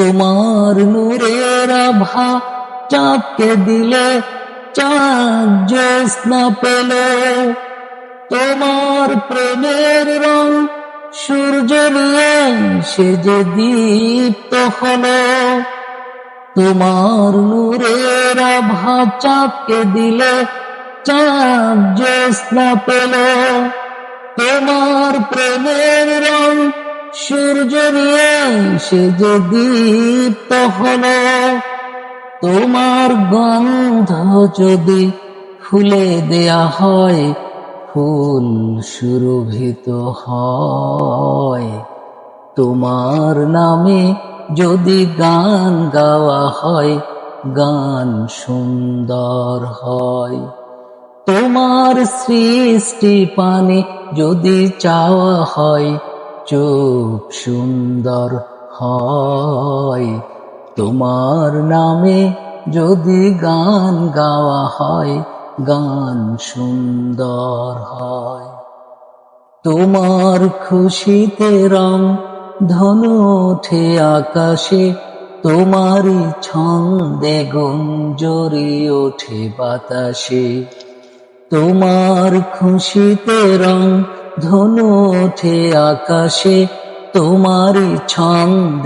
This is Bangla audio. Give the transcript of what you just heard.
তোমার নূরের আভা চাঁদকে দিলে চাঁদ জ্যোৎস্না পেল, তোমার প্রেমের রং সূর্য নিয়ে সে যে দীপ্ত হলো। তোমার নূরের আভা চাঁদকে দিলে চাঁদ জ্যোৎস্না পেল, তোমার প্রেমের রং সূর্য নিয়ে সে যে দীপ্ত হলো। তোমার গন্ধ যদি ফুলে দেয়া হয়, ফুল সুরভিত হয়। তোমার নামে যদি গান গাওয়া হয়, গান সুন্দর হয়। তোমার সৃষ্টি পানে যদি চাওয়া হয়, চোখ সুন্দর হয়। তোমার নামে যদি গান গাওয়া হয়, গান সুন্দর হয়। তোমার খুশিতে রং ধনু ওঠে আকাশে, তোমারই ছন্দে গুঞ্জরি ওঠে বাতাসে। তোমার খুশিতে রং ধনু ওঠে আকাশে, তোমারই ছন্দে